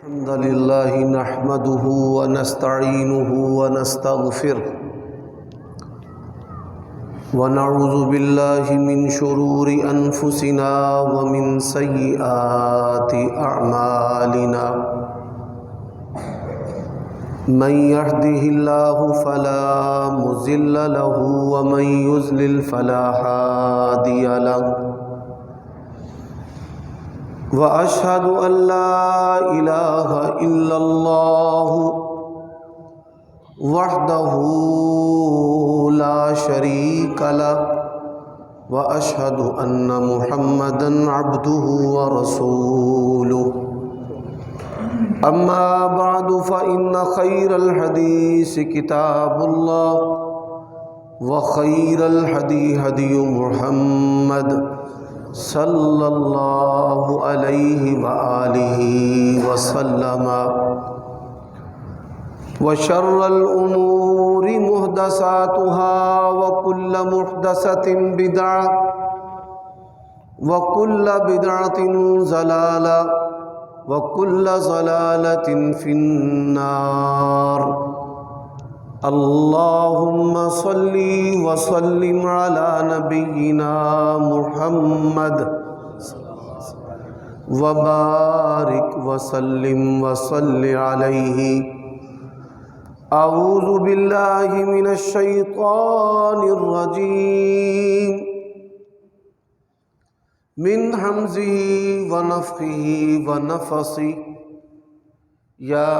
الحمد لله نحمده ونستعينه ونستغفره ونعوذ بالله من شرور أنفسنا ومن سيئات أعمالنا من يهده الله فلا مضل له ومن يضلل فلا هادي له وأشهد أن لا إله إلا الله وحده لا شريك له وأشهد أن محمدًا عبده ورسوله أما بعد فإن خير الحديث كتاب الله وخير الهدي هدي محمد صلی اللہ علیہ وآلہ وسلم وشر الأمور محدثاتها وكل محدثة بدعة وكل بدعة ضلالة وكل ضلالة في النار اللهم صل وسلم على نبينا محمد وبارك وسلم وصل عليه أعوذ بالله من الشيطان الرجيم من همزه ونفخه ونفثه يا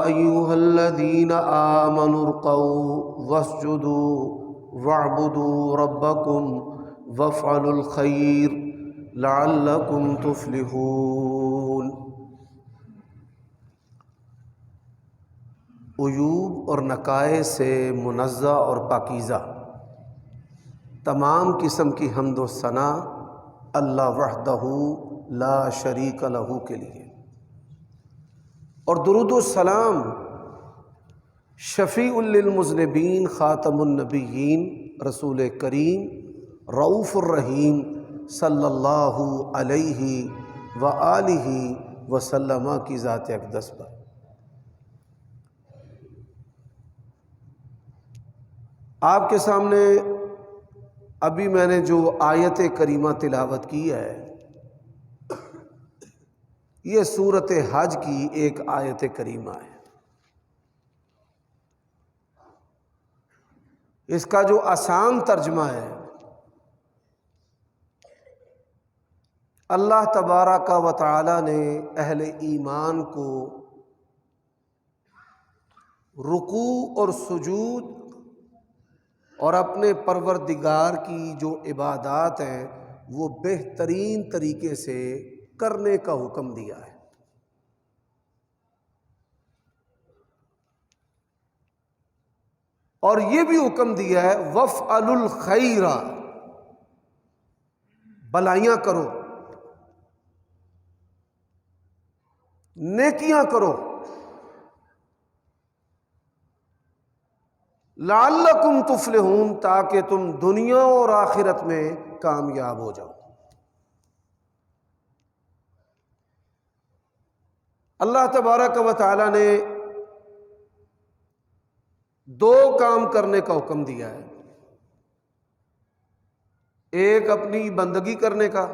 أيها الذين آمنوا اركعوا واسجدوا واعبدوا ربكم وافعلوا الخير لعلكم تفلحون۔ عیوب اور نقائص سے منزہ اور پاکیزہ تمام قسم کی حمد و ثنا اللہ وحدہ لا شریک لہ کے لیے، اور درود و سلام شفیع للمذنبین خاتم النبیین رسول کریم رؤوف الرحیم صلی اللہ علیہ وآلہ وسلم کی ذات اقدس پر۔ آپ کے سامنے ابھی میں نے جو آیت کریمہ تلاوت کی ہے، یہ سورۃ حج کی ایک آیت کریمہ ہے۔ اس کا جو آسان ترجمہ ہے، اللہ تبارک و تعالی نے اہل ایمان کو رکوع اور سجود اور اپنے پروردگار کی جو عبادات ہیں وہ بہترین طریقے سے کرنے کا حکم دیا ہے۔ اور یہ بھی حکم دیا ہے وَافْعَلُوا الْخَيْرَ، بھلائیاں کرو، نیکیاں کرو، لعلکم تفلحون، تاکہ تم دنیا اور آخرت میں کامیاب ہو جاؤ۔ اللہ تبارک و تعالی نے دو کام کرنے کا حکم دیا ہے، ایک اپنی بندگی کرنے کا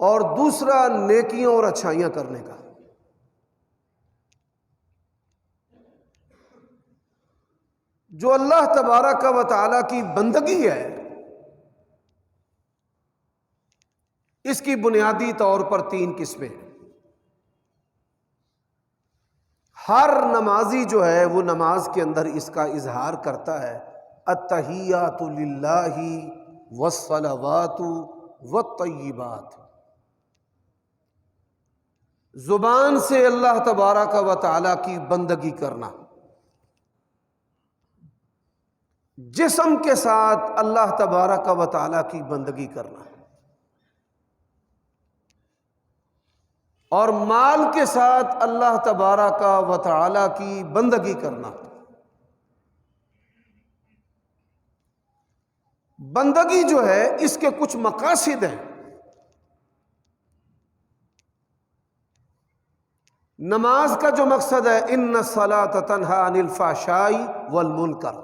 اور دوسرا نیکیاں اور اچھائیاں کرنے کا۔ جو اللہ تبارک و تعالی کی بندگی ہے، اس کی بنیادی طور پر تین قسمیں ہیں۔ ہر نمازی جو ہے وہ نماز کے اندر اس کا اظہار کرتا ہے، التحیات للہ والصلوات والطیبات، زبان سے اللہ تبارک و تعالی کی بندگی کرنا، جسم کے ساتھ اللہ تبارک و تعالی کی بندگی کرنا، اور مال کے ساتھ اللہ تبارک و تعالی کی بندگی کرنا۔ بندگی جو ہے اس کے کچھ مقاصد ہیں، نماز کا جو مقصد ہے ان الصلاۃ تنہی عن الفحشاء والمنکر،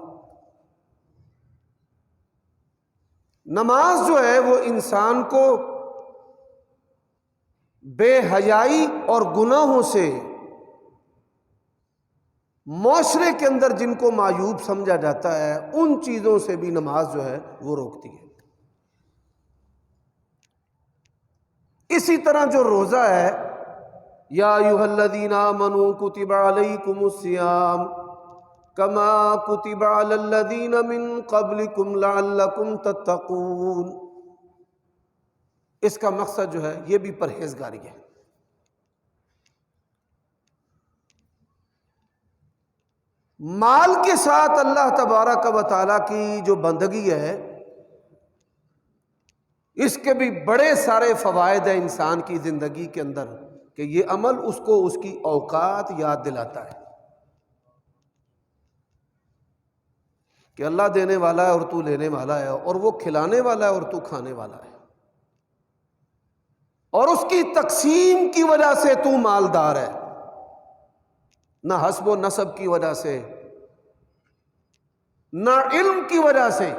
نماز جو ہے وہ انسان کو بے حیائی اور گناہوں سے، معاشرے کے اندر جن کو معیوب سمجھا جاتا ہے ان چیزوں سے بھی نماز جو ہے وہ روکتی ہے۔ اسی طرح جو روزہ ہے، یا ایھا الذین آمنوا کتب علیکم الصیام کما کتب علی الذین من قبلکم لعلکم تتقون، اس کا مقصد جو ہے یہ بھی پرہیزگاری ہے۔ مال کے ساتھ اللہ تبارک و تعالیٰ کی جو بندگی ہے، اس کے بھی بڑے سارے فوائد ہیں انسان کی زندگی کے اندر، کہ یہ عمل اس کو اس کی اوقات یاد دلاتا ہے کہ اللہ دینے والا ہے اور تو لینے والا ہے، اور وہ کھلانے والا ہے اور تو کھانے والا ہے، اور اس کی تقسیم کی وجہ سے تو مالدار ہے، نہ حسب و نسب کی وجہ سے، نہ علم کی وجہ سے،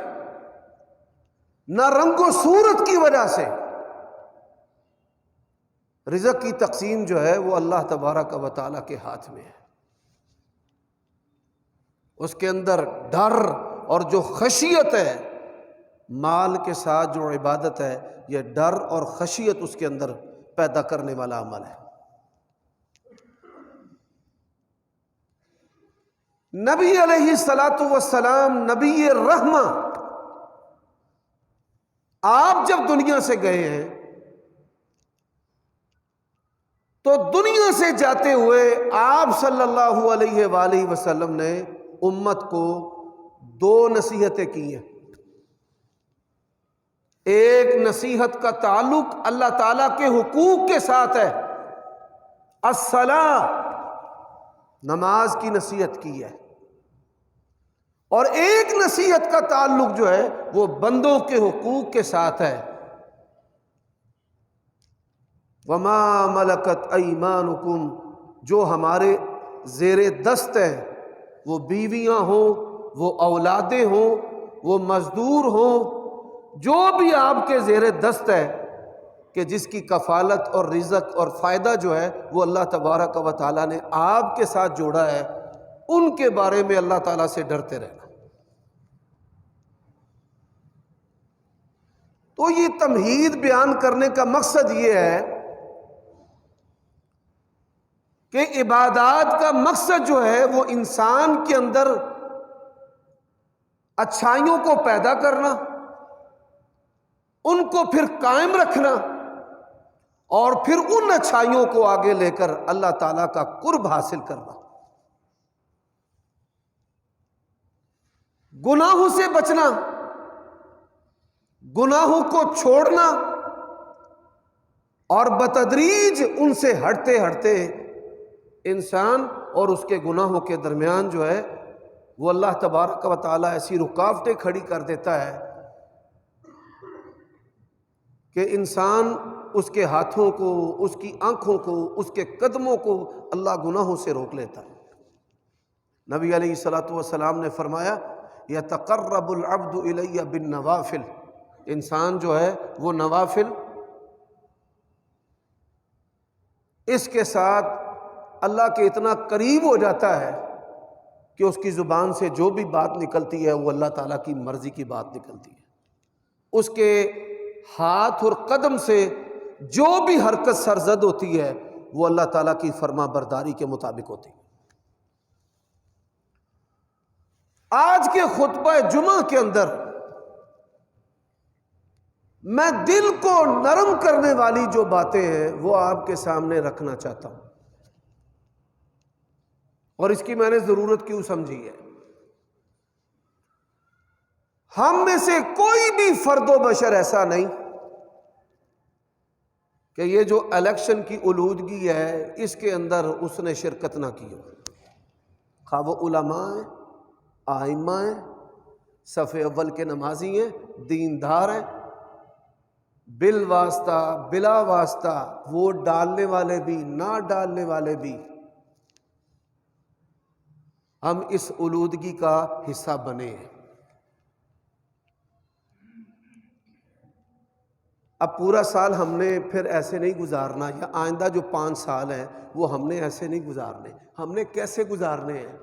نہ رنگ و صورت کی وجہ سے۔ رزق کی تقسیم جو ہے وہ اللہ تبارک و تعالیٰ کے ہاتھ میں ہے، اس کے اندر ڈر اور جو خشیت ہے، مال کے ساتھ جو عبادت ہے یہ ڈر اور خشیت اس کے اندر پیدا کرنے والا عمل ہے۔ نبی علیہ الصلاۃ والسلام نبی رحمہ، آپ جب دنیا سے گئے ہیں تو دنیا سے جاتے ہوئے آپ صلی اللہ علیہ وآلہ وسلم نے امت کو دو نصیحتیں کی ہیں۔ ایک نصیحت کا تعلق اللہ تعالیٰ کے حقوق کے ساتھ ہے، الصلاۃ، نماز کی نصیحت کی ہے، اور ایک نصیحت کا تعلق جو ہے وہ بندوں کے حقوق کے ساتھ ہے، وَمَا مَلَكَتْ أَيْمَانُكُمْ، جو ہمارے زیر دست ہے، وہ بیویاں ہوں، وہ اولادیں ہوں، وہ مزدور ہوں، جو بھی آپ کے زیر دست ہے، کہ جس کی کفالت اور رزق اور فائدہ جو ہے وہ اللہ تبارک و تعالیٰ نے آپ کے ساتھ جوڑا ہے، ان کے بارے میں اللہ تعالیٰ سے ڈرتے رہنا۔ تو یہ تمہید بیان کرنے کا مقصد یہ ہے کہ عبادات کا مقصد جو ہے وہ انسان کے اندر اچھائیوں کو پیدا کرنا، ان کو پھر قائم رکھنا، اور پھر ان اچھائیوں کو آگے لے کر اللہ تعالیٰ کا قرب حاصل کرنا، گناہوں سے بچنا، گناہوں کو چھوڑنا، اور بتدریج ان سے ہٹتے ہٹتے انسان اور اس کے گناہوں کے درمیان جو ہے وہ اللہ تبارک و تعالیٰ ایسی رکاوٹیں کھڑی کر دیتا ہے کہ انسان اس کے ہاتھوں کو، اس کی آنکھوں کو، اس کے قدموں کو اللہ گناہوں سے روک لیتا ہے۔ نبی علیہ الصلوۃ والسلام نے فرمایا یتقرب العبد الی بالنوافل، انسان جو ہے وہ نوافل، اس کے ساتھ اللہ کے اتنا قریب ہو جاتا ہے کہ اس کی زبان سے جو بھی بات نکلتی ہے وہ اللہ تعالیٰ کی مرضی کی بات نکلتی ہے، اس کے ہاتھ اور قدم سے جو بھی حرکت سرزد ہوتی ہے وہ اللہ تعالیٰ کی فرما برداری کے مطابق ہوتی ہے۔ آج کے خطبہ جمعہ کے اندر میں دل کو نرم کرنے والی جو باتیں ہیں وہ آپ کے سامنے رکھنا چاہتا ہوں، اور اس کی میں نے ضرورت کیوں سمجھی ہے۔ ہم میں سے کوئی بھی فرد و بشر ایسا نہیں کہ یہ جو الیکشن کی آلودگی ہے اس کے اندر اس نے شرکت نہ کی ہو، خواہ وہ علماء ہیں، ائمہ ہیں، صف اول کے نمازی ہیں، دیندار ہیں، بالواسطہ بلا واسطہ ووٹ ڈالنے والے بھی، نہ ڈالنے والے بھی، ہم اس آلودگی کا حصہ بنے ہیں۔ اب پورا سال ہم نے پھر ایسے نہیں گزارنا، یا آئندہ جو 5 سال ہیں وہ ہم نے ایسے نہیں گزارنے۔ ہم نے کیسے گزارنے ہیں،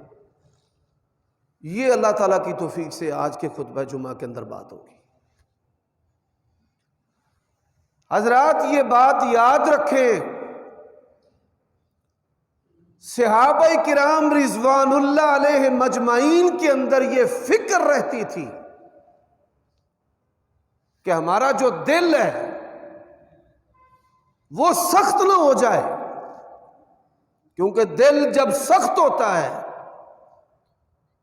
یہ اللہ تعالیٰ کی توفیق سے آج کے خطبہ جمعہ کے اندر بات ہوگی۔ حضرات یہ بات یاد رکھیں، صحابہ کرام رضوان اللہ علیہ مجمعین کے اندر یہ فکر رہتی تھی کہ ہمارا جو دل ہے وہ سخت نہ ہو جائے، کیونکہ دل جب سخت ہوتا ہے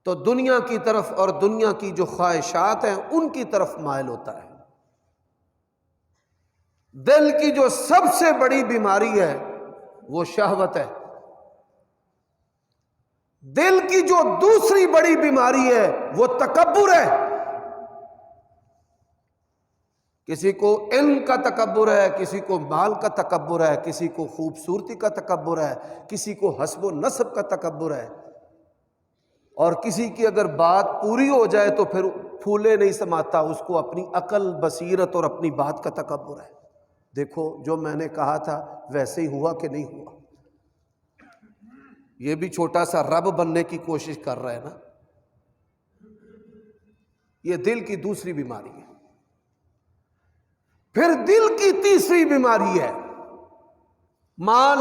تو دنیا کی طرف اور دنیا کی جو خواہشات ہیں ان کی طرف مائل ہوتا ہے۔ دل کی جو سب سے بڑی بیماری ہے وہ شہوت ہے۔ دل کی جو دوسری بڑی بیماری ہے وہ تکبر ہے۔ کسی کو علم کا تکبر ہے، کسی کو مال کا تکبر ہے، کسی کو خوبصورتی کا تکبر ہے، کسی کو حسب و نسب کا تکبر ہے، اور کسی کی اگر بات پوری ہو جائے تو پھر پھولے نہیں سماتا، اس کو اپنی عقل بصیرت اور اپنی بات کا تکبر ہے۔ دیکھو جو میں نے کہا تھا ویسے ہی ہوا کہ نہیں ہوا۔ یہ بھی چھوٹا سا رب بننے کی کوشش کر رہا ہے نا۔ یہ دل کی دوسری بیماری ہے۔ پھر دل کی تیسری بیماری ہے مال۔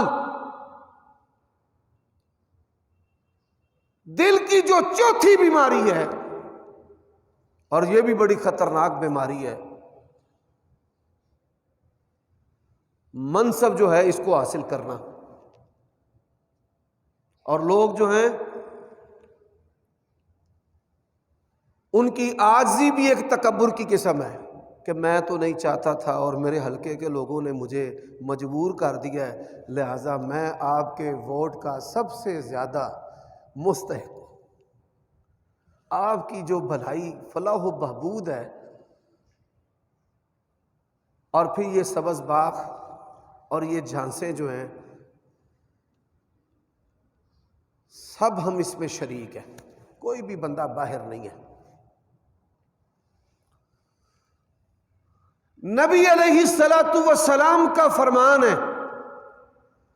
دل کی جو چوتھی بیماری ہے، اور یہ بھی بڑی خطرناک بیماری ہے، منصب جو ہے اس کو حاصل کرنا۔ اور لوگ جو ہیں ان کی عاجزی بھی ایک تکبر کی قسم ہے کہ میں تو نہیں چاہتا تھا اور میرے حلقے کے لوگوں نے مجھے مجبور کر دیا ہے، لہٰذا میں آپ کے ووٹ کا سب سے زیادہ مستحق ہوں۔ آپ کی جو بھلائی فلاح و بہبود ہے، اور پھر یہ سبز باغ اور یہ جھانسیں جو ہیں سب ہم اس میں شریک ہیں، کوئی بھی بندہ باہر نہیں ہے۔ نبی علیہ الصلوۃ والسلام کا فرمان ہے،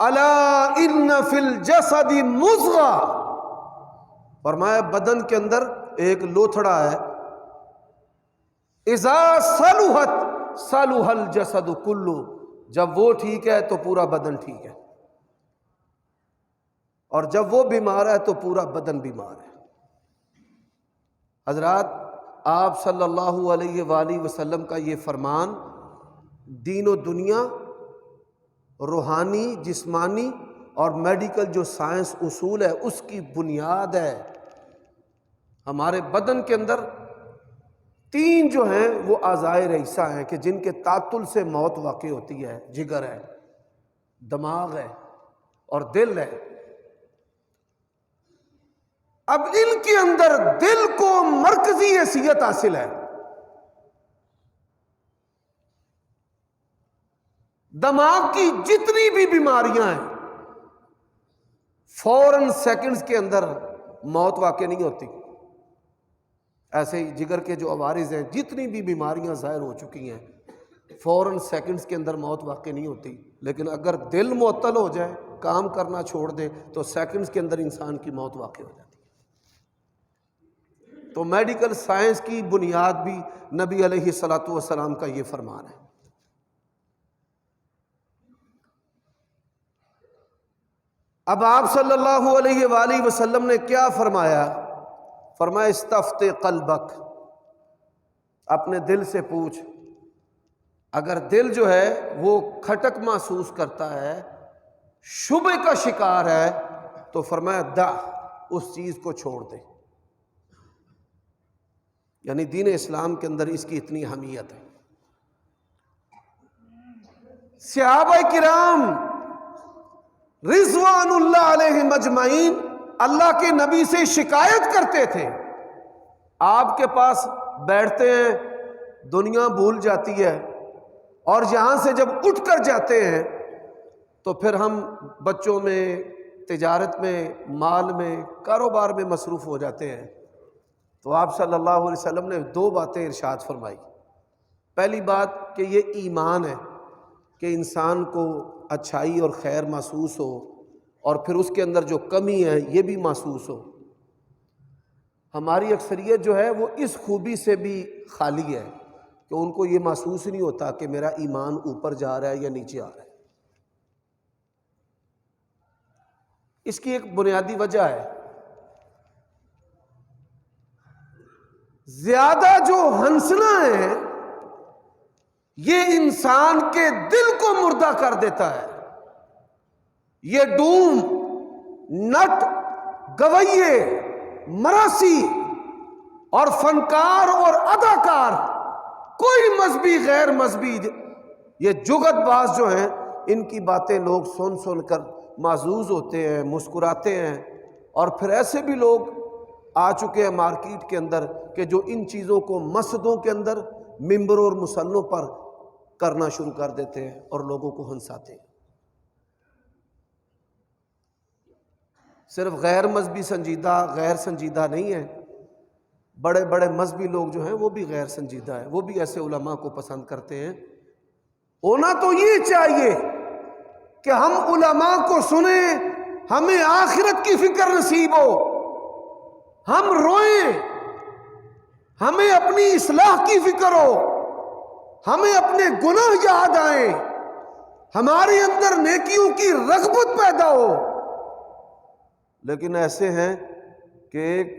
الا ان فی الجسد مضغہ، فرمایا بدن کے اندر ایک لوتھڑا ہے، اذا صلحت صلح الجسد کلہ، جب وہ ٹھیک ہے تو پورا بدن ٹھیک ہے، اور جب وہ بیمار ہے تو پورا بدن بیمار ہے۔ حضرات آپ صلی اللہ علیہ وآلہ وسلم کا یہ فرمان دین و دنیا، روحانی، جسمانی اور میڈیکل جو سائنس اصول ہے اس کی بنیاد ہے۔ ہمارے بدن کے اندر 3 جو ہیں وہ اعضائے رئیسہ ہیں کہ جن کے تعطل سے موت واقع ہوتی ہے، جگر ہے، دماغ ہے اور دل ہے۔ اب ان کے اندر دل کو مرکزی حیثیت حاصل ہے۔ دماغ کی جتنی بھی بیماریاں ہیں فوراً سیکنڈز کے اندر موت واقع نہیں ہوتی۔ ایسے ہی جگر کے جو عوارض ہیں، جتنی بھی بیماریاں ظاہر ہو چکی ہیں فوراً سیکنڈز کے اندر موت واقع نہیں ہوتی، لیکن اگر دل معطل ہو جائے، کام کرنا چھوڑ دے، تو سیکنڈز کے اندر انسان کی موت واقع ہو جاتی ہے۔ تو میڈیکل سائنس کی بنیاد بھی نبی علیہ الصلوۃ والسلام کا یہ فرمان ہے۔ اب آپ صلی اللہ علیہ وآلہ وسلم نے کیا فرمایا؟ فرمایا استفت قلبک، اپنے دل سے پوچھ، اگر دل جو ہے وہ کھٹک محسوس کرتا ہے، شبہ کا شکار ہے، تو فرمایا دع، اس چیز کو چھوڑ دے۔ یعنی دین اسلام کے اندر اس کی اتنی اہمیت ہے۔ صحابہ کرام رضوان اللہ علیہ مجمعین اللہ کے نبی سے شکایت کرتے تھے، آپ کے پاس بیٹھتے ہیں دنیا بھول جاتی ہے، اور یہاں سے جب اٹھ کر جاتے ہیں تو پھر ہم بچوں میں، تجارت میں، مال میں، کاروبار میں مصروف ہو جاتے ہیں، تو آپ صلی اللہ علیہ وسلم نے دو باتیں ارشاد فرمائی۔ پہلی بات کہ یہ ایمان ہے کہ انسان کو اچھائی اور خیر محسوس ہو، اور پھر اس کے اندر جو کمی ہے یہ بھی محسوس ہو۔ ہماری اکثریت جو ہے وہ اس خوبی سے بھی خالی ہے کہ ان کو یہ محسوس نہیں ہوتا کہ میرا ایمان اوپر جا رہا ہے یا نیچے آ رہا ہے۔ اس کی ایک بنیادی وجہ ہے، زیادہ جو ہنسنا ہے یہ انسان کے دل کو مردہ کر دیتا ہے۔ یہ ڈوم، نٹ، گویے، مراسی اور فنکار اور اداکار، کوئی مذہبی غیر مذہبی، یہ جگت باز جو ہیں ان کی باتیں لوگ سن سن کر معزوز ہوتے ہیں، مسکراتے ہیں، اور پھر ایسے بھی لوگ آ چکے ہیں مارکیٹ کے اندر کہ جو ان چیزوں کو مسجدوں کے اندر ممبروں اور مصلوں پر کرنا شروع کر دیتے ہیں اور لوگوں کو ہنساتے ہیں۔ صرف غیر مذہبی سنجیدہ غیر سنجیدہ نہیں ہے، بڑے بڑے مذہبی لوگ جو ہیں وہ بھی غیر سنجیدہ ہیں، وہ بھی ایسے علماء کو پسند کرتے ہیں۔ ہونا تو یہ چاہیے کہ ہم علماء کو سنیں، ہمیں آخرت کی فکر نصیب ہو، ہم روئیں، ہمیں اپنی اصلاح کی فکر ہو، ہمیں اپنے گناہ یاد آئیں، ہمارے اندر نیکیوں کی رغبت پیدا ہو۔ لیکن ایسے ہیں کہ ایک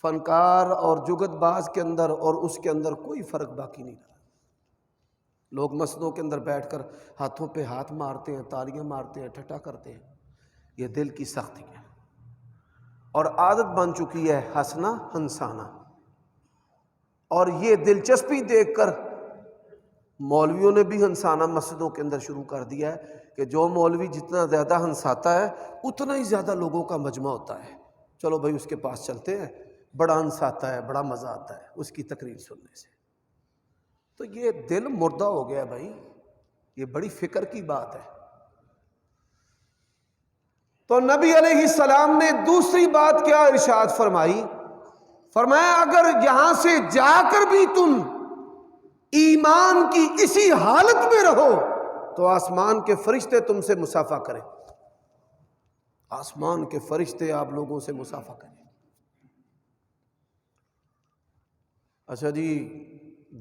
فنکار اور جگت باز کے اندر اور اس کے اندر کوئی فرق باقی نہیں رہا۔ لوگ مسجدوں کے اندر بیٹھ کر ہاتھوں پہ ہاتھ مارتے ہیں، تالیاں مارتے ہیں، ٹھٹھا کرتے ہیں۔ یہ دل کی سختی ہے اور عادت بن چکی ہے ہنسنا ہنسانا۔ اور یہ دلچسپی دیکھ کر مولویوں نے بھی ہنسانا مسجدوں کے اندر شروع کر دیا ہے کہ جو مولوی جتنا زیادہ ہنساتا ہے اتنا ہی زیادہ لوگوں کا مجمع ہوتا ہے، چلو بھائی اس کے پاس چلتے ہیں، بڑا ہنساتا ہے، بڑا مزہ آتا ہے اس کی تقریر سننے سے۔ تو یہ دل مردہ ہو گیا بھائی، یہ بڑی فکر کی بات ہے۔ تو نبی علیہ السلام نے دوسری بات کیا ارشاد فرمائی؟ فرمایا اگر یہاں سے جا کر بھی تم ایمان کی اسی حالت میں رہو تو آسمان کے فرشتے تم سے مصافحہ کریں، آسمان کے فرشتے آپ لوگوں سے مصافحہ کریں۔ اچھا جی،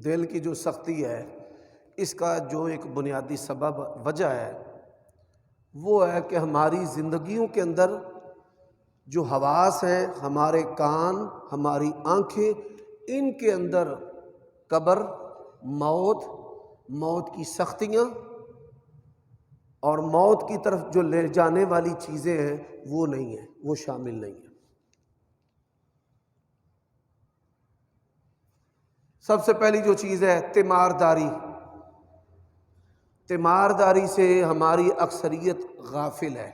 دل کی جو سختی ہے اس کا جو ایک بنیادی سبب وجہ ہے وہ ہے کہ ہماری زندگیوں کے اندر جو حواس ہیں، ہمارے کان، ہماری آنکھیں، ان کے اندر قبر، موت، موت کی سختیاں اور موت کی طرف جو لے جانے والی چیزیں ہیں وہ نہیں ہیں، وہ شامل نہیں ہیں۔ سب سے پہلی جو چیز ہے تیمارداری۔ تیمارداری سے ہماری اکثریت غافل ہے۔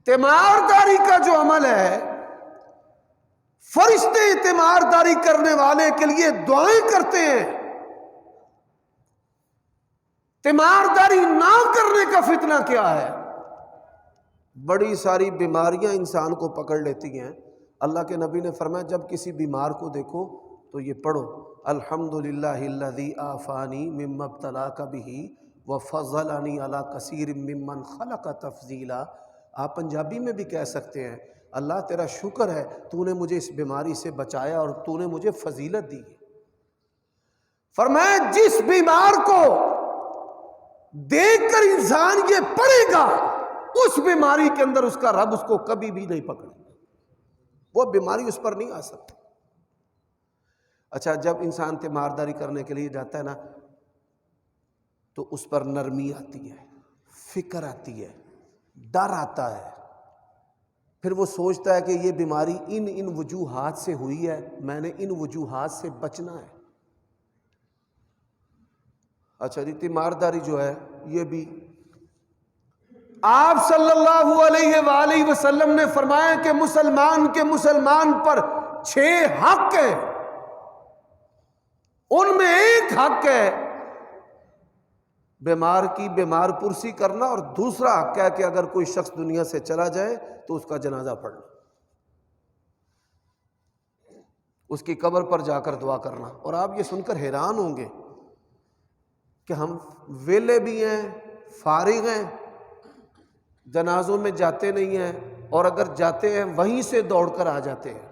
تیمارداری کا جو عمل ہے، فرشتے تیمارداری کرنے والے کے لیے دعائیں کرتے ہیں۔ تیمارداری نہ کرنے کا فتنہ کیا ہے؟ بڑی ساری بیماریاں انسان کو پکڑ لیتی ہیں۔ اللہ کے نبی نے فرمایا جب کسی بیمار کو دیکھو تو یہ پڑھو الحمدللہ الذی عافانی مما ابتلاک بہ وفضلنی علی کثیر ممن خلق تفضیلا۔ آپ پنجابی میں بھی کہہ سکتے ہیں اللہ تیرا شکر ہے تو نے مجھے اس بیماری سے بچایا اور تو نے مجھے فضیلت دی۔ فرمایا جس بیمار کو دیکھ کر انسان یہ پڑھے گا اس بیماری کے اندر اس کا رب اس کو کبھی بھی نہیں پکڑے گا، وہ بیماری اس پر نہیں آ سکتی۔ اچھا، جب انسان تیمارداری کرنے کے لیے جاتا ہے نا تو اس پر نرمی آتی ہے، فکر آتی ہے، ڈر آتا ہے، پھر وہ سوچتا ہے کہ یہ بیماری ان وجوہات سے ہوئی ہے، میں نے ان وجوہات سے بچنا ہے۔ اچھا جی، تیمارداری جو ہے یہ بھی آپ صلی اللہ علیہ وآلہ وسلم نے فرمایا کہ مسلمان کے مسلمان پر 6 حق ہیں، ان میں ایک حق ہے بیمار کی بیمار پرسی کرنا، اور دوسرا حق ہے کہ اگر کوئی شخص دنیا سے چلا جائے تو اس کا جنازہ پڑھنا، اس کی قبر پر جا کر دعا کرنا۔ اور آپ یہ سن کر حیران ہوں گے کہ ہم ویلے بھی ہیں، فارغ ہیں، جنازوں میں جاتے نہیں ہیں، اور اگر جاتے ہیں وہیں سے دوڑ کر آ جاتے ہیں،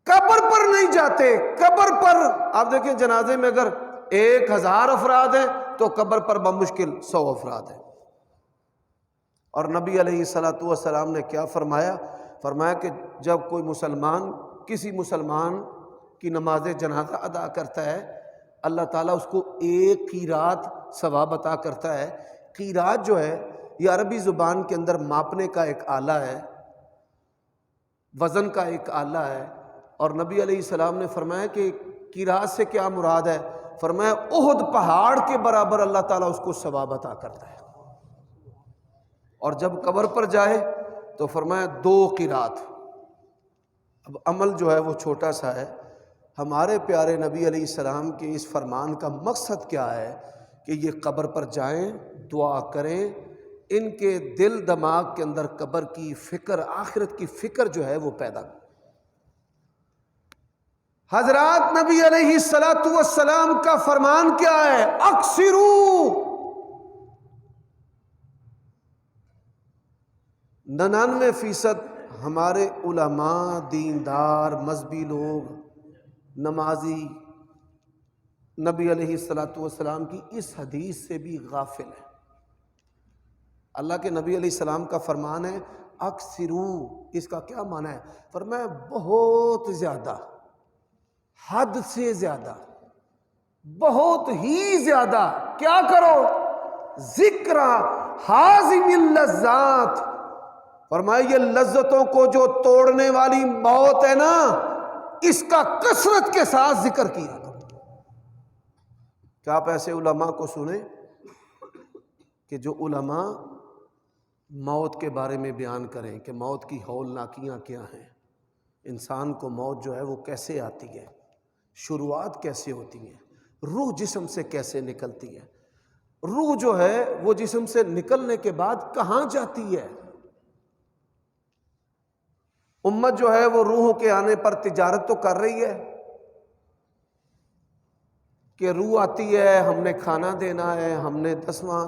قبر پر نہیں جاتے۔ قبر پر آپ دیکھیں جنازے میں اگر 1000 افراد ہیں تو قبر پر بمشکل 100 افراد ہیں۔ اور نبی علیہ الصلوۃ والسلام نے کیا فرمایا؟ فرمایا کہ جب کوئی مسلمان کسی مسلمان کی نماز جنازہ ادا کرتا ہے، اللہ تعالیٰ اس کو 1 قیرات ثواب عطا کرتا ہے۔ قیرات جو ہے یہ عربی زبان کے اندر ماپنے کا ایک آلہ ہے، وزن کا ایک آلہ ہے۔ اور نبی علیہ السلام نے فرمایا کہ قیرات سے کیا مراد ہے؟ فرمایا احد پہاڑ کے برابر اللہ تعالیٰ اس کو ثواب عطا کرتا ہے۔ اور جب قبر پر جائے تو فرمایا 2 قیرات۔ اب عمل جو ہے وہ چھوٹا سا ہے۔ ہمارے پیارے نبی علیہ السلام کے اس فرمان کا مقصد کیا ہے کہ یہ قبر پر جائیں، دعا کریں، ان کے دل دماغ کے اندر قبر کی فکر، آخرت کی فکر جو ہے وہ پیدا۔ حضرات نبی علیہ الصلوۃ والسلام کا فرمان کیا ہے؟ اکثروا، 99% ہمارے علماء، دیندار، مذہبی لوگ، نمازی نبی علیہ الصلوۃ والسلام کی اس حدیث سے بھی غافل ہیں۔ اللہ کے نبی علیہ السلام کا فرمان ہے اکثروا، اس کا کیا معنی ہے؟ فرمایا بہت زیادہ، حد سے زیادہ، بہت ہی زیادہ کیا کرو؟ ذکر حازم اللذات۔ فرمایا یہ لذتوں کو جو توڑنے والی موت ہے نا، اس کا کثرت کے ساتھ ذکر کیا کرو۔ کیا آپ ایسے علماء کو سنیں کہ جو علماء موت کے بارے میں بیان کریں کہ موت کی ہولناکیاں کیا ہیں، انسان کو موت جو ہے وہ کیسے آتی ہے، شروعات کیسے ہوتی ہیں، روح جسم سے کیسے نکلتی ہے، روح جو ہے وہ جسم سے نکلنے کے بعد کہاں جاتی ہے۔ امت جو ہے وہ روحوں کے آنے پر تجارت تو کر رہی ہے کہ روح آتی ہے، ہم نے کھانا دینا ہے، ہم نے 10واں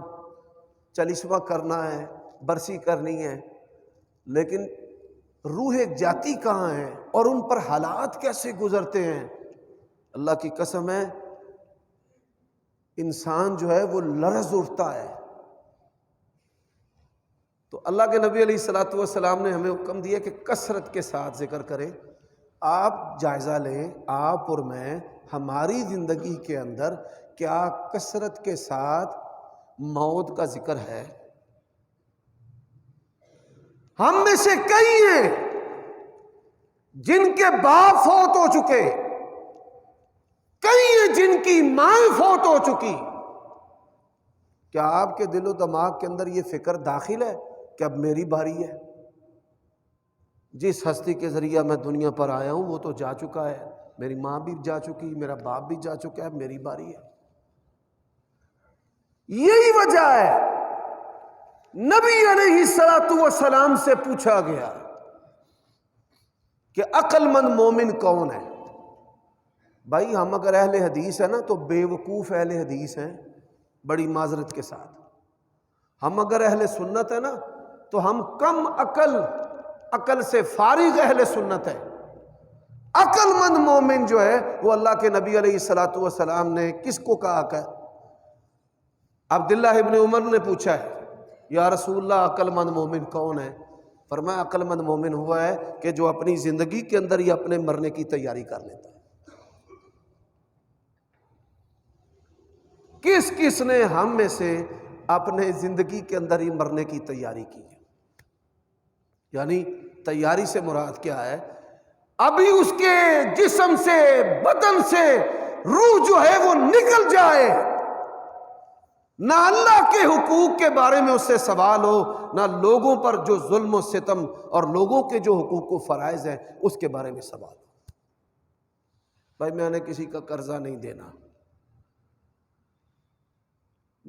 40واں کرنا ہے، برسی کرنی ہے، لیکن روح جاتی کہاں ہے اور ان پر حالات کیسے گزرتے ہیں؟ اللہ کی قسم ہے انسان جو ہے وہ لرز اٹھتا ہے۔ تو اللہ کے نبی علیہ الصلوۃ والسلام نے ہمیں حکم دیا کہ کثرت کے ساتھ ذکر کریں۔ آپ جائزہ لیں، آپ اور میں، ہماری زندگی کے اندر کیا کثرت کے ساتھ موت کا ذکر ہے؟ ہم میں سے کئی ہیں جن کے باپ فوت ہو چکے، کئی ہیں جن کی ماں فوت ہو چکی۔ کیا آپ کے دل و دماغ کے اندر یہ فکر داخل ہے کہ اب میری باری ہے؟ جس ہستی کے ذریعہ میں دنیا پر آیا ہوں وہ تو جا چکا ہے، میری ماں بھی جا چکی، میرا باپ بھی جا چکا ہے، میری باری ہے۔ یہی وجہ ہے نبی علیہ الصلوۃ والسلام سے پوچھا گیا کہ عقل مند مومن کون ہے؟ بھائی ہم اگر اہل حدیث ہیں نا تو بے وقوف اہل حدیث ہیں، بڑی معذرت کے ساتھ۔ ہم اگر اہل سنت ہیں نا تو ہم کم عقل سے فارغ اہل سنت ہے۔ عقل مند مومن جو ہے وہ اللہ کے نبی علیہ الصلوۃ والسلام نے کس کو کہا کہ عبداللہ ابن عمر نے پوچھا ہے یا رسول اللہ عقل مند مومن کون ہے؟ فرمایا عقل مند مومن ہوا ہے کہ جو اپنی زندگی کے اندر ہی اپنے مرنے کی تیاری کر لیتا ہے۔ کس کس نے ہم میں سے اپنے زندگی کے اندر ہی مرنے کی تیاری کی ہے؟ یعنی تیاری سے مراد کیا ہے؟ ابھی اس کے جسم سے، بدن سے روح جو ہے وہ نکل جائے، نہ اللہ کے حقوق کے بارے میں اس سے سوال ہو، نہ لوگوں پر جو ظلم و ستم اور لوگوں کے جو حقوق و فرائض ہیں اس کے بارے میں سوال ہو۔ بھائی میں نے کسی کا قرضہ نہیں دینا،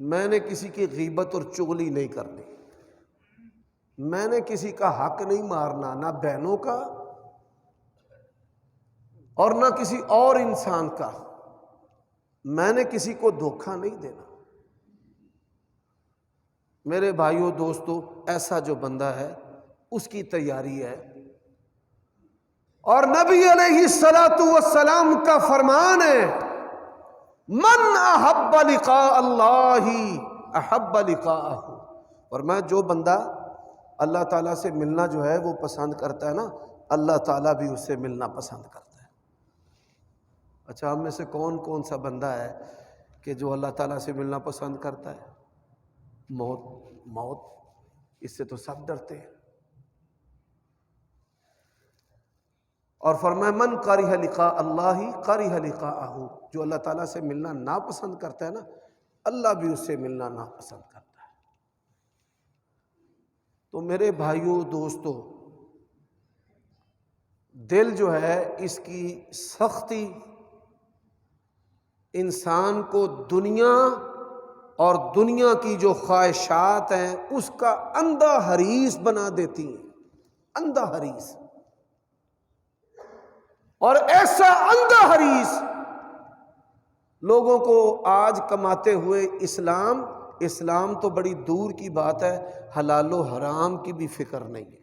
میں نے کسی کی غیبت اور چغلی نہیں کرنی، میں نے کسی کا حق نہیں مارنا، نہ بہنوں کا اور نہ کسی اور انسان کا، میں نے کسی کو دھوکہ نہیں دینا۔ میرے بھائیوں دوستو، ایسا جو بندہ ہے اس کی تیاری ہے، اور نبی علیہ الصلوۃ والسلام کا فرمان ہے، من احب لقاء اللہ احب لقاءہ، اور میں جو بندہ اللہ تعالیٰ سے ملنا جو ہے وہ پسند کرتا ہے نا، اللہ تعالیٰ بھی اس سے ملنا پسند کرتا ہے۔ اچھا، ہم میں سے کون کون سا بندہ ہے کہ جو اللہ تعالیٰ سے ملنا پسند کرتا ہے؟ موت اس سے تو سب ڈرتے ہیں۔ اور فرمایا من کرہ لقاء اللہ کرہ لقاءہ، جو اللہ تعالیٰ سے ملنا ناپسند کرتا ہے نا، اللہ بھی اس سے ملنا ناپسند کرتا ہے۔ تو میرے بھائیوں دوستو، دل جو ہے اس کی سختی انسان کو دنیا اور دنیا کی جو خواہشات ہیں اس کا اندھا حریص بنا دیتی ہیں، اندھا حریص، اور ایسا اندھا حریص لوگوں کو آج کماتے ہوئے اسلام تو بڑی دور کی بات ہے، حلال و حرام کی بھی فکر نہیں ہے۔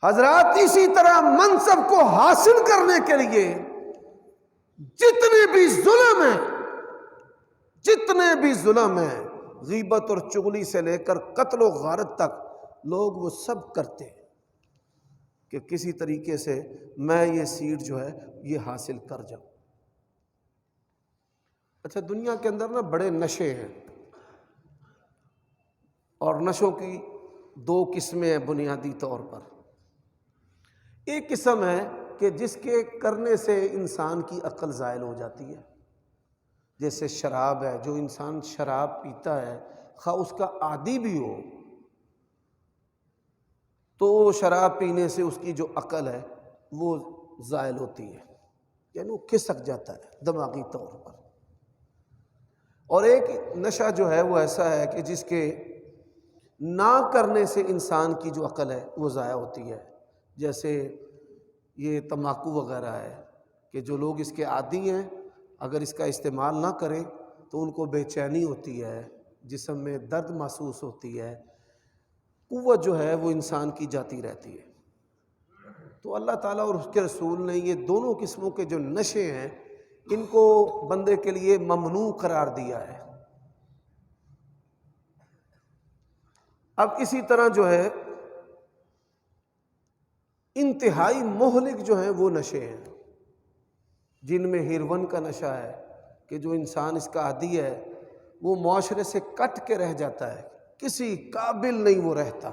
حضرات، اسی طرح منصب کو حاصل کرنے کے لیے جتنے بھی ظلم ہیں، غیبت اور چغلی سے لے کر قتل و غارت تک، لوگ وہ سب کرتے ہیں کہ کسی طریقے سے میں یہ سیٹ جو ہے یہ حاصل کر جاؤں۔ اچھا، دنیا کے اندر نا بڑے نشے ہیں، اور نشوں کی دو قسمیں ہیں بنیادی طور پر۔ ایک قسم ہے کہ جس کے کرنے سے انسان کی عقل زائل ہو جاتی ہے، جیسے شراب ہے، جو انسان شراب پیتا ہے خواہ اس کا عادی بھی ہو، تو شراب پینے سے اس کی جو عقل ہے وہ زائل ہوتی ہے، یعنی وہ کھسک جاتا ہے دماغی طور پر۔ اور ایک نشہ جو ہے وہ ایسا ہے کہ جس کے نہ کرنے سے انسان کی جو عقل ہے وہ ضائع ہوتی ہے، جیسے یہ تمباکو وغیرہ ہے کہ جو لوگ اس کے عادی ہیں اگر اس کا استعمال نہ کریں تو ان کو بے چینی ہوتی ہے، جسم میں درد محسوس ہوتی ہے، قوت جو ہے وہ انسان کی جاتی رہتی ہے۔ تو اللہ تعالیٰ اور اس کے رسول نے یہ دونوں قسموں کے جو نشے ہیں ان کو بندے کے لیے ممنوع قرار دیا ہے۔ اب اسی طرح جو ہے انتہائی مہلک جو ہیں وہ نشے ہیں، جن میں ہیروین کا نشہ ہے کہ جو انسان اس کا عادی ہے وہ معاشرے سے کٹ کے رہ جاتا ہے، کسی قابل نہیں وہ رہتا۔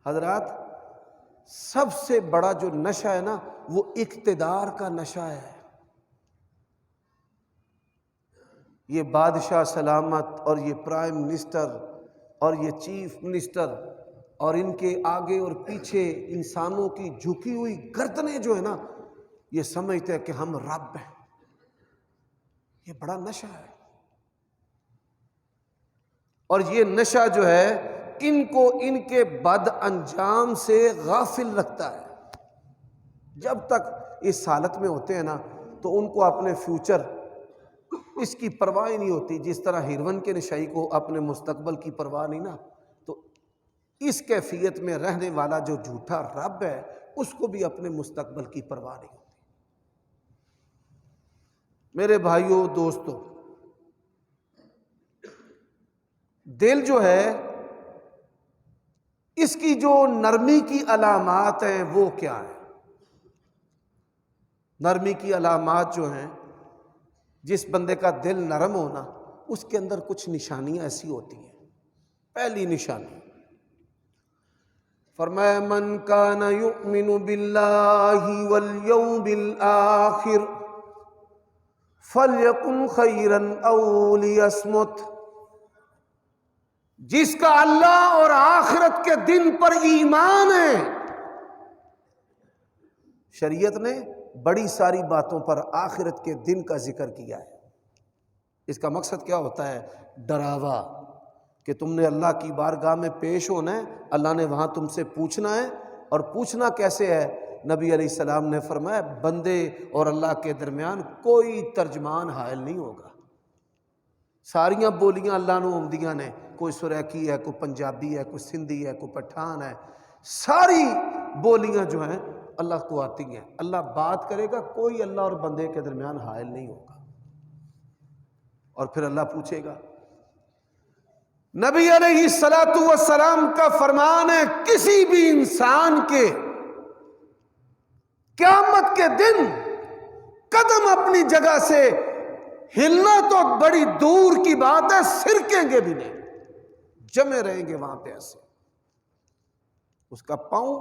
حضرات، سب سے بڑا جو نشہ ہے نا وہ اقتدار کا نشہ ہے۔ یہ بادشاہ سلامت اور یہ پرائم منسٹر اور یہ چیف منسٹر اور ان کے آگے اور پیچھے انسانوں کی جھکی ہوئی گردنیں جو ہے نا، یہ سمجھتے ہیں کہ ہم رب ہیں۔ یہ بڑا نشہ ہے، اور یہ نشہ جو ہے ان کو ان کے بد انجام سے غافل رکھتا ہے۔ جب تک اس حالت میں ہوتے ہیں نا تو ان کو اپنے فیوچر اس کی پرواہ نہیں ہوتی، جس طرح ہیروین کے نشائی کو اپنے مستقبل کی پرواہ نہیں نا، تو اس کیفیت میں رہنے والا جو جھوٹا رب ہے اس کو بھی اپنے مستقبل کی پرواہ نہیں ہوتی۔ میرے بھائیوں دوستو، دل جو ہے اس کی جو نرمی کی علامات ہیں وہ کیا ہیں؟ نرمی کی علامات جو ہیں، جس بندے کا دل نرم ہونا اس کے اندر کچھ نشانیاں ایسی ہوتی ہیں۔ پہلی نشانی فرمایا من کان یؤمن باللہ والیوم الآخر فلیکن خیرا او لیصمت، جس کا اللہ اور آخرت کے دن پر ایمان ہے، شریعت نے بڑی ساری باتوں پر آخرت کے دن کا ذکر کیا ہے۔ اس کا مقصد کیا ہوتا ہے؟ ڈراوا، کہ تم نے اللہ کی بارگاہ میں پیش ہونا ہے، اللہ نے وہاں تم سے پوچھنا ہے، اور پوچھنا کیسے ہے؟ نبی علیہ السلام نے فرمایا بندے اور اللہ کے درمیان کوئی ترجمان حائل نہیں ہوگا۔ ساریاں بولیاں اللہ نے آمدیاں نے، کوئی سریکی ہے، کوئی پنجابی ہے، کوئی سندھی ہے، کوئی پٹھان ہے، ساری بولیاں جو ہیں اللہ کو آتی ہیں۔ اللہ بات کرے گا، کوئی اللہ اور بندے کے درمیان حائل نہیں ہوگا، اور پھر اللہ پوچھے گا۔ نبی علیہ السلام کا فرمان ہے کسی بھی انسان کے قیامت کے دن قدم اپنی جگہ سے ہلنا تو بڑی دور کی بات ہے، سرکیں گے بھی نہیں، جمے رہیں گے وہاں پہ ایسے، اس کا پاؤں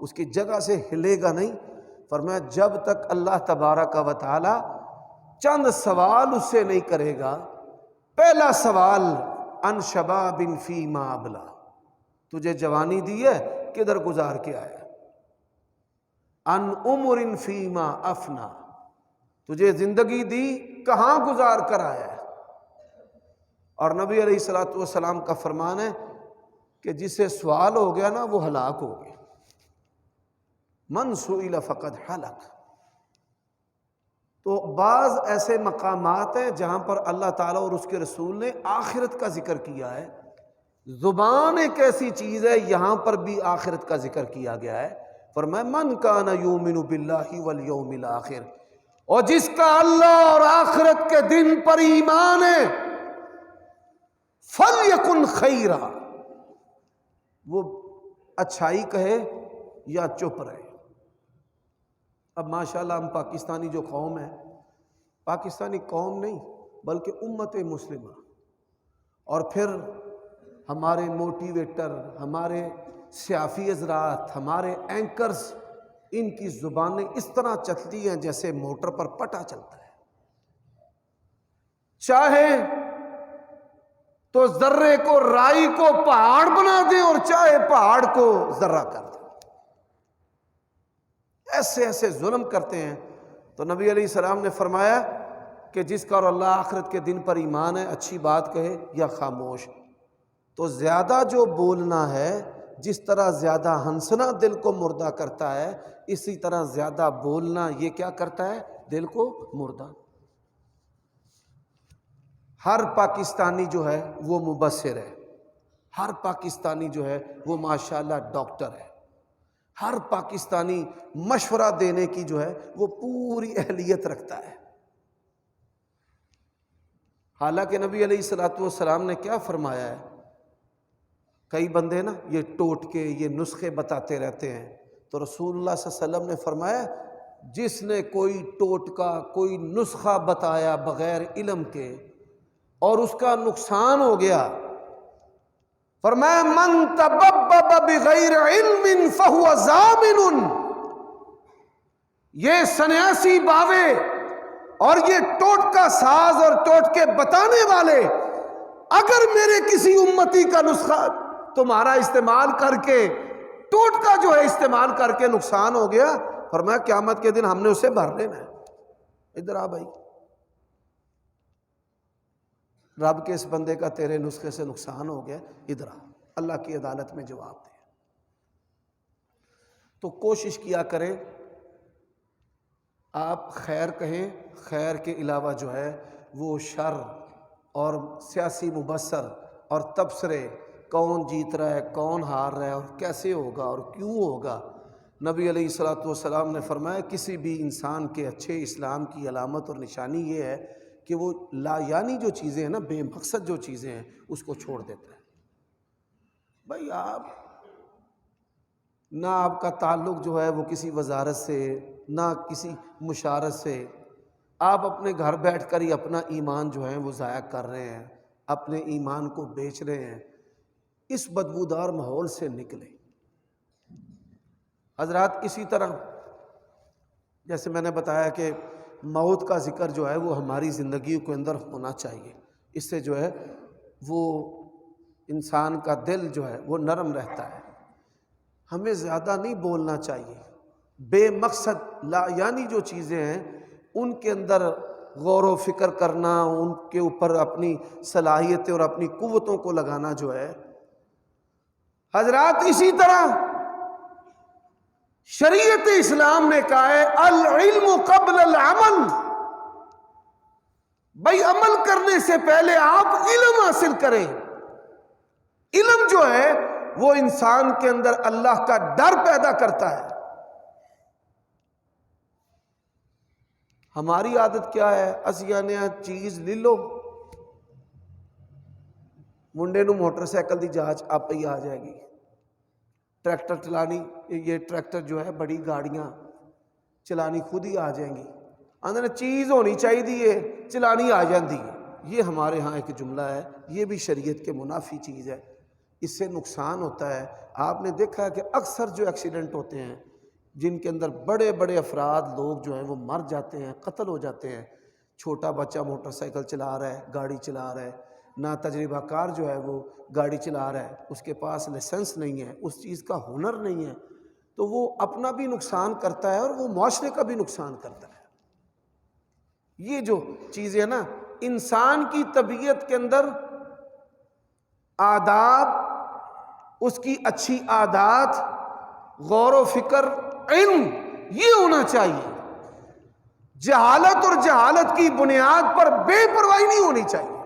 اس کی جگہ سے ہلے گا نہیں۔ فرمایا جب تک اللہ تبارک و تعالی چند سوال اس سے نہیں کرے گا۔ پہلا سوال ان شباب فیما ابلا، تجھے جوانی دی ہے کدھر گزار کے آیا؟ ان عمر فیما افنا، تجھے زندگی دی کہاں گزار کر آیا ہے؟ اور نبی علیہ السلام کا فرمان ہے کہ جس سے سوال ہو گیا نا وہ ہلاک ہو گیا۔ من سئل فقد ہلک۔ تو بعض ایسے مقامات ہیں جہاں پر اللہ تعالیٰ اور اس کے رسول نے آخرت کا ذکر کیا ہے۔ زبان ایک ایسی چیز ہے، یہاں پر بھی آخرت کا ذکر کیا گیا ہے۔ فرمایا من کان یؤمن باللہ والیوم الآخر، اور جس کا اللہ اور آخرت کے دن پر ایمان ہے، فلیکن خیرا، وہ اچھائی کہے یا چپ رہے۔ اب ماشاءاللہ ہم پاکستانی جو قوم ہے، پاکستانی قوم نہیں بلکہ امت مسلمہ، اور پھر ہمارے موٹیویٹر، ہمارے سیافی حضرات، ہمارے اینکرز، ان کی زبانیں اس طرح چلتی ہیں جیسے موٹر پر پٹا چلتا ہے۔ چاہے تو ذرے کو، رائی کو پہاڑ بنا دیں، اور چاہے پہاڑ کو ذرہ کر دیں، ایسے ایسے ظلم کرتے ہیں۔ تو نبی علیہ السلام نے فرمایا کہ جس کا اور اللہ آخرت کے دن پر ایمان ہے، اچھی بات کہے یا خاموش۔ تو زیادہ جو بولنا ہے، جس طرح زیادہ ہنسنا دل کو مردہ کرتا ہے، اسی طرح زیادہ بولنا یہ کیا کرتا ہے؟ دل کو مردہ۔ ہر پاکستانی جو ہے وہ مبصر ہے، ہر پاکستانی جو ہے وہ ماشاءاللہ ڈاکٹر ہے، ہر پاکستانی مشورہ دینے کی جو ہے وہ پوری اہلیت رکھتا ہے۔ حالانکہ نبی علیہ السلام نے کیا فرمایا ہے؟ کئی بندے نا یہ ٹوٹکے، یہ نسخے بتاتے رہتے ہیں، تو رسول اللہ صلی اللہ علیہ وسلم نے فرمایا جس نے کوئی ٹوٹکا، کوئی نسخہ بتایا بغیر علم کے اور اس کا نقصان ہو گیا، فرمایا من تببب بغیر علم فہو ضامن، یہ سنیاسی باوے اور یہ ٹوٹکا ساز اور ٹوٹکے بتانے والے اگر میرے کسی امتی کا نسخہ تمہارا استعمال کر کے، ٹوٹکا جو ہے استعمال کر کے نقصان ہو گیا، فرمایا قیامت کے دن ہم نے اسے بھر لینا ہے۔ ادھر آ بھائی، رب کے اس بندے کا تیرے نسخے سے نقصان ہو گیا، ادھر آ، اللہ کی عدالت میں جواب دے۔ تو کوشش کیا کریں آپ خیر کہیں، خیر کے علاوہ جو ہے وہ شر اور سیاسی مبصر اور تبصرے، کون جیت رہا ہے، کون ہار رہا ہے، اور کیسے ہوگا اور کیوں ہوگا۔ نبی علیہ السلام نے فرمایا کسی بھی انسان کے اچھے اسلام کی علامت اور نشانی یہ ہے کہ وہ لا یعنی جو چیزیں ہیں نا، بے مقصد جو چیزیں ہیں، اس کو چھوڑ دیتا ہے۔ بھائی آپ نہ آپ کا تعلق جو ہے وہ کسی وزارت سے، نہ کسی مشارت سے، آپ اپنے گھر بیٹھ کر ہی اپنا ایمان جو ہے وہ ضائع کر رہے ہیں، اپنے ایمان کو بیچ رہے ہیں۔ اس بدبودار ماحول سے نکلیں حضرات۔ اسی طرح جیسے میں نے بتایا کہ موت کا ذکر جو ہے وہ ہماری زندگی کے اندر ہونا چاہیے، اس سے جو ہے وہ انسان کا دل جو ہے وہ نرم رہتا ہے۔ ہمیں زیادہ نہیں بولنا چاہیے، بے مقصد لا یعنی جو چیزیں ہیں ان کے اندر غور و فکر کرنا، ان کے اوپر اپنی صلاحیتیں اور اپنی قوتوں کو لگانا جو ہے حضرات، اسی طرح شریعت اسلام نے کہا ہے العلم قبل العمل، بھائی عمل کرنے سے پہلے آپ علم حاصل کریں۔ علم جو ہے وہ انسان کے اندر اللہ کا ڈر پیدا کرتا ہے۔ ہماری عادت کیا ہے؟ اسی چیز لے لو، منڈے نو موٹر سائیکل دی جانچ آپ ہی آ جائے گی، ٹریکٹر چلانی، یہ ٹریکٹر جو ہے بڑی گاڑیاں چلانی خود ہی آ جائیں گی، اندر چیز ہونی چاہیے چلانی آ جاندی ہے۔ یہ ہمارے ہاں ایک جملہ ہے، یہ بھی شریعت کے منافی چیز ہے، اس سے نقصان ہوتا ہے۔ آپ نے دیکھا ہے کہ اکثر جو ایکسیڈنٹ ہوتے ہیں جن کے اندر بڑے بڑے افراد لوگ جو ہیں وہ مر جاتے ہیں، قتل ہو جاتے ہیں، چھوٹا بچہ موٹر سائیکل چلا رہا ہے، گاڑی چلا رہا ہے، نہ تجربہ کار جو ہے وہ گاڑی چلا رہا ہے، اس کے پاس لائسنس نہیں ہے، اس چیز کا ہنر نہیں ہے، تو وہ اپنا بھی نقصان کرتا ہے اور وہ معاشرے کا بھی نقصان کرتا ہے۔ یہ جو چیزیں ہیں نا، انسان کی طبیعت کے اندر آداب، اس کی اچھی عادات، غور و فکر، علم، یہ ہونا چاہیے۔ جہالت اور جہالت کی بنیاد پر بے پرواہی نہیں ہونی چاہیے۔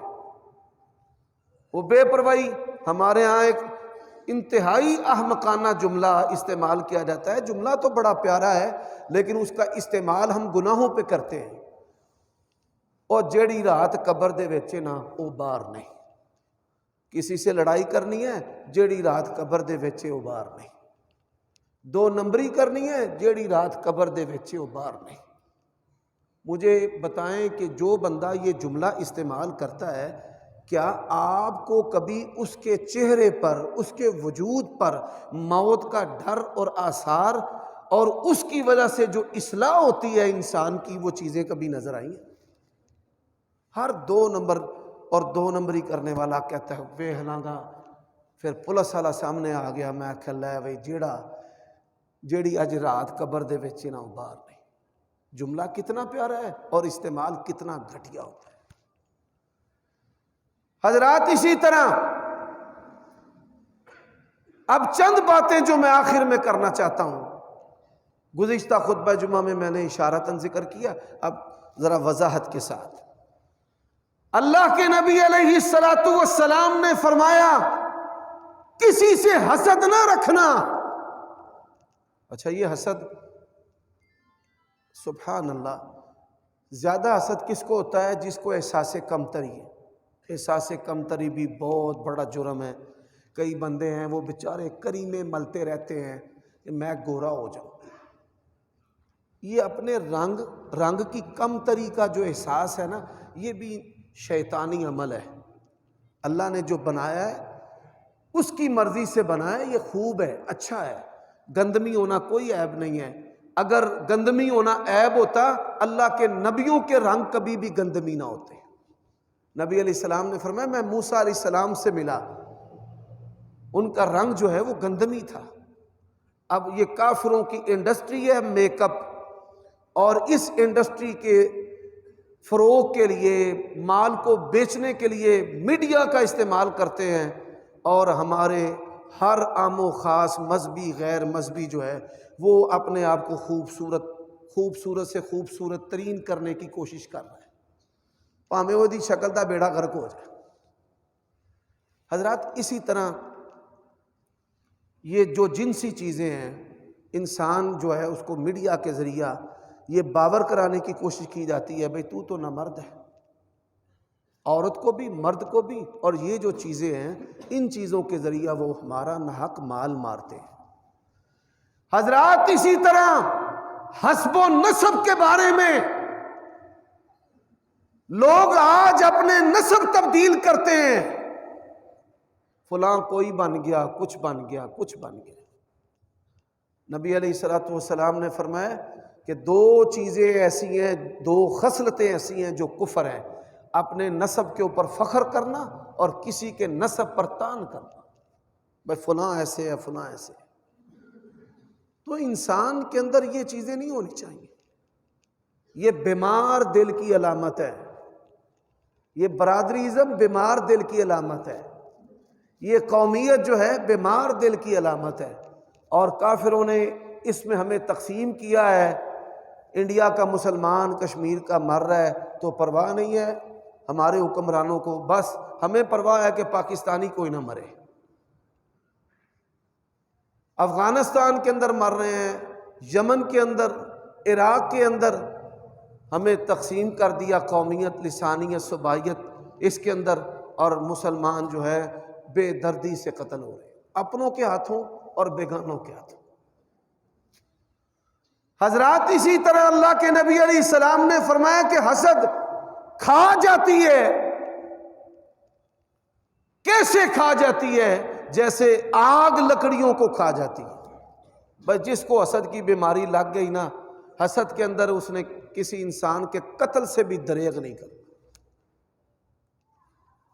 وہ بے پرواہی ہمارے ہاں ایک انتہائی احمقانہ جملہ استعمال کیا جاتا ہے، جملہ تو بڑا پیارا ہے لیکن اس کا استعمال ہم گناہوں پہ کرتے ہیں۔ اور جیڑی رات قبر دے وچے نا او باہر نہیں، کسی سے لڑائی کرنی ہے جیڑی رات قبر دے وچے او باہر نہیں، دو نمبری کرنی ہے جیڑی رات قبر دے وچے او باہر نہیں۔ مجھے بتائیں کہ جو بندہ یہ جملہ استعمال کرتا ہے، کیا آپ کو کبھی اس کے چہرے پر، اس کے وجود پر موت کا ڈر اور آثار اور اس کی وجہ سے جو اصلاح ہوتی ہے انسان کی، وہ چیزیں کبھی نظر آئیں؟ ہر دو نمبر اور دو نمبری کرنے والا کہتا ہے بے ہلاں گا، پھر پولیس والا سامنے آ گیا، میں کہہ لے بھائی جیڑی اج رات قبر دے وچ نہ باہر نہیں۔ جملہ کتنا پیارا ہے اور استعمال کتنا گھٹیا ہوتا ہے۔ حضرات اسی طرح اب چند باتیں جو میں آخر میں کرنا چاہتا ہوں، گزشتہ خطبہ جمعہ میں نے اشارتاً ذکر کیا، اب ذرا وضاحت کے ساتھ۔ اللہ کے نبی علیہ السلام نے فرمایا کسی سے حسد نہ رکھنا۔ اچھا، یہ حسد، سبحان اللہ، زیادہ حسد کس کو ہوتا ہے؟ جس کو احساس کمتری ہے۔ احساس کمتری بھی بہت بڑا جرم ہے۔ کئی بندے ہیں وہ بیچارے کریمے ملتے رہتے ہیں کہ میں گورا ہو جاؤں۔ یہ اپنے رنگ کی کمتری کا جو احساس ہے نا، یہ بھی شیطانی عمل ہے۔ اللہ نے جو بنایا ہے اس کی مرضی سے بنایا ہے، یہ خوب ہے، اچھا ہے، گندمی ہونا کوئی عیب نہیں ہے۔ اگر گندمی ہونا عیب ہوتا، اللہ کے نبیوں کے رنگ کبھی بھی گندمی نہ ہوتے۔ نبی علیہ السلام نے فرمایا میں موسیٰ علیہ السلام سے ملا، ان کا رنگ جو ہے وہ گندمی تھا۔ اب یہ کافروں کی انڈسٹری ہے میک اپ، اور اس انڈسٹری کے فروغ کے لیے، مال کو بیچنے کے لیے میڈیا کا استعمال کرتے ہیں، اور ہمارے ہر عام و خاص مذہبی غیر مذہبی جو ہے وہ اپنے آپ کو خوبصورت سے خوبصورت ترین کرنے کی کوشش کر رہا ہے، پاویں وہ دی شکل دا بیڑا غرق ہو جائے۔ حضرات اسی طرح یہ جو جنسی چیزیں ہیں، انسان جو ہے اس کو میڈیا کے ذریعہ یہ باور کرانے کی کوشش کی جاتی ہے بھئی تو نہ مرد ہے، عورت کو بھی مرد کو بھی، اور یہ جو چیزیں ہیں ان چیزوں کے ذریعہ وہ ہمارا ناحق مال مارتے ہیں۔ حضرات اسی طرح حسب و نسب کے بارے میں لوگ آج اپنے نسب تبدیل کرتے ہیں، فلاں کوئی بن گیا، کچھ بن گیا، کچھ بن گیا۔ نبی علیہ السلام نے فرمایا کہ دو چیزیں ایسی ہیں، دو خصلتیں ایسی ہیں جو کفر ہیں، اپنے نسب کے اوپر فخر کرنا اور کسی کے نسب پر تان کرنا، بھائی فلاں ایسے ہے، فلاں ایسے ہے۔ تو انسان کے اندر یہ چیزیں نہیں ہونی چاہیے. یہ بیمار دل کی علامت ہے. یہ برادریزم بیمار دل کی علامت ہے. یہ قومیت جو ہے بیمار دل کی علامت ہے. اور کافروں نے اس میں ہمیں تقسیم کیا ہے. انڈیا کا مسلمان کشمیر کا مر رہا ہے تو پرواہ نہیں ہے ہمارے حکمرانوں کو، بس ہمیں پرواہ ہے کہ پاکستانی کوئی نہ مرے. افغانستان کے اندر مر رہے ہیں، یمن کے اندر، عراق کے اندر. ہمیں تقسیم کر دیا قومیت، لسانیت، صوبائیت اس کے اندر، اور مسلمان جو ہے بے دردی سے قتل ہو رہے ہیں اپنوں کے ہاتھوں اور بیگانوں کے ہاتھوں. حضرات اسی طرح اللہ کے نبی علیہ السلام نے فرمایا کہ حسد کھا جاتی ہے. کیسے کھا جاتی ہے؟ جیسے آگ لکڑیوں کو کھا جاتی ہے. بس جس کو حسد کی بیماری لگ گئی نا، حسد کے اندر اس نے کسی انسان کے قتل سے بھی دریغ نہیں کرنا.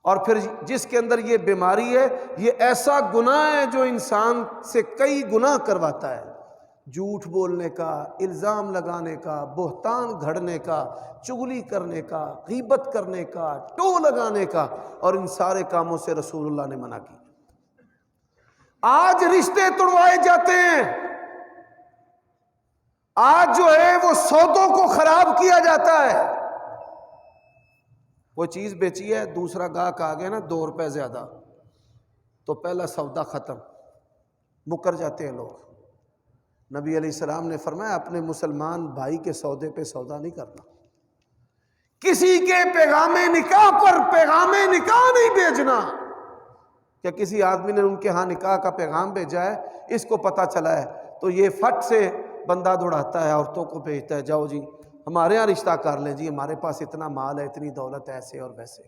اور پھر جس کے اندر یہ بیماری ہے، یہ ایسا گناہ ہے جو انسان سے کئی گناہ کرواتا ہے. جھوٹ بولنے کا، الزام لگانے کا، بہتان گھڑنے کا، چغلی کرنے کا، غیبت کرنے کا، ٹو لگانے کا، اور ان سارے کاموں سے رسول اللہ نے منع کی. آج رشتے توڑوائے جاتے ہیں، آج جو ہے وہ سودوں کو خراب کیا جاتا ہے. وہ چیز بیچی ہے، دوسرا گاہک آ گیا نا 2 روپے زیادہ، تو پہلا سودا ختم، مکر جاتے ہیں لوگ. نبی علیہ السلام نے فرمایا اپنے مسلمان بھائی کے سودے پہ سودا نہیں کرنا. کسی کے پیغام نکاح پر پیغام نکاح نہیں بھیجنا. کہ کسی آدمی نے ان کے ہاں نکاح کا پیغام بھیجا ہے، اس کو پتہ چلا ہے تو یہ فٹ سے بندہ دوڑاتا ہے، عورتوں کو بھیجتا ہے، جاؤ جی ہمارے ہاں رشتہ کر لیں جی، ہمارے پاس اتنا مال ہے، اتنی دولت ہے، ایسے اور ویسے.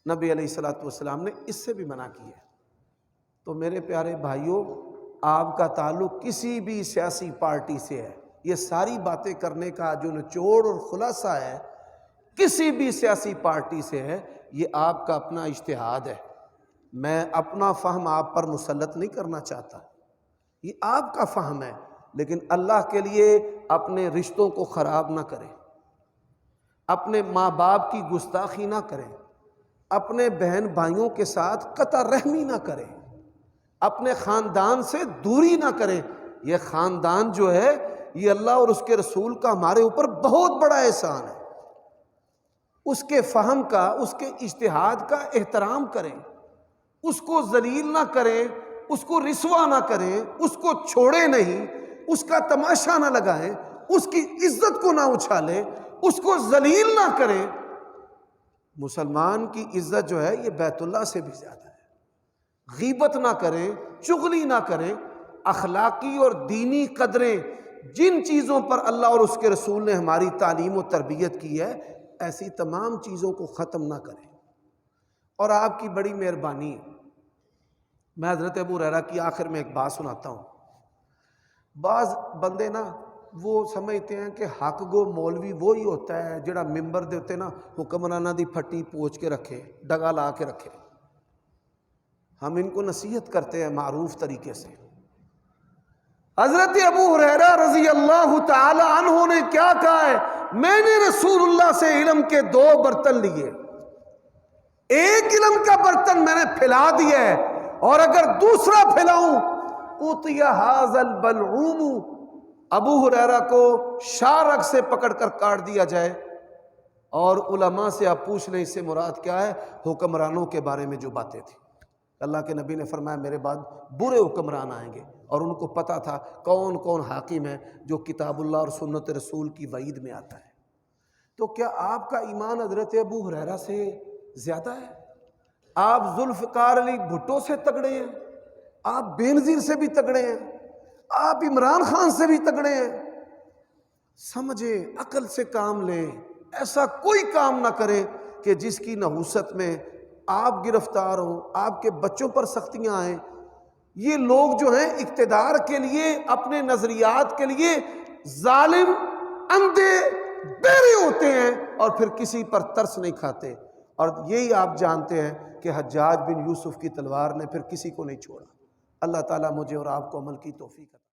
نبی علیہ السلام نے اس سے بھی منع کی ہے. تو میرے پیارے بھائیوں، آپ کا تعلق کسی بھی سیاسی پارٹی سے ہے، یہ ساری باتیں کرنے کا جو نچوڑ اور خلاصہ ہے کسی بھی سیاسی پارٹی سے ہے، یہ آپ کا اپنا اجتہاد ہے. میں اپنا فہم آپ پر مسلط نہیں کرنا چاہتا، یہ آپ کا فہم ہے. لیکن اللہ کے لیے اپنے رشتوں کو خراب نہ کریں، اپنے ماں باپ کی گستاخی نہ کریں، اپنے بہن بھائیوں کے ساتھ قطع رحمی نہ کریں، اپنے خاندان سے دوری نہ کریں. یہ خاندان جو ہے یہ اللہ اور اس کے رسول کا ہمارے اوپر بہت بڑا احسان ہے. اس کے فہم کا، اس کے اجتہاد کا احترام کریں، اس کو ذلیل نہ کریں، اس کو رسوا نہ کریں، اس کو چھوڑے نہیں، اس کا تماشا نہ لگائیں، اس کی عزت کو نہ اچھالیں، اس کو ذلیل نہ کریں. مسلمان کی عزت جو ہے یہ بیت اللہ سے بھی زیادہ ہے. غیبت نہ کریں، چغلی نہ کریں. اخلاقی اور دینی قدریں جن چیزوں پر اللہ اور اس کے رسول نے ہماری تعلیم و تربیت کی ہے، ایسی تمام چیزوں کو ختم نہ کریں. اور آپ کی بڑی مہربانی ہے، میں حضرت ابو ہریرہ کی آخر میں ایک بات سناتا ہوں. بعض بندے نا وہ سمجھتے ہیں کہ حق گو مولوی وہی ہوتا ہے جڑا ممبر دے تے نا حکمرانہ دی پھٹی پوچھ کے رکھے، ڈگا لا کے رکھے. ہم ان کو نصیحت کرتے ہیں معروف طریقے سے. حضرت ابو ہریرہ رضی اللہ تعالی عنہ نے کیا کہا ہے؟ میں نے رسول اللہ سے علم کے 2 برتن لیے، ایک علم کا برتن میں نے پھیلا دیا ہے، اور اگر دوسرا پھیلاؤں اوتی ھذا البلعوم، ابو ہریرہ کو شارک سے پکڑ کر کاٹ دیا جائے. اور علماء سے آپ پوچھ لیں اس سے مراد کیا ہے؟ حکمرانوں کے بارے میں جو باتیں تھیں. اللہ کے نبی نے فرمایا میرے بعد برے حکمران آئیں گے، اور ان کو پتہ تھا کون کون حاکم ہے جو کتاب اللہ اور سنت رسول کی وعید میں آتا ہے. تو کیا آپ کا ایمان حضرت ابو ہریرہ سے زیادہ ہے؟ آپ ذوالفقار علی بھٹو سے تگڑے ہیں، آپ بینظیر سے بھی تگڑے ہیں، آپ عمران خان سے بھی تگڑے ہیں. سمجھیں، عقل سے کام لیں. ایسا کوئی کام نہ کریں کہ جس کی نحوست میں آپ گرفتار ہوں، آپ کے بچوں پر سختیاں آئیں. یہ لوگ جو ہیں اقتدار کے لیے، اپنے نظریات کے لیے ظالم، اندھے، بہرے ہوتے ہیں، اور پھر کسی پر ترس نہیں کھاتے. اور یہی آپ جانتے ہیں کہ حجاج بن یوسف کی تلوار نے پھر کسی کو نہیں چھوڑا. اللہ تعالیٰ مجھے اور آپ کو عمل کی توفیق عطا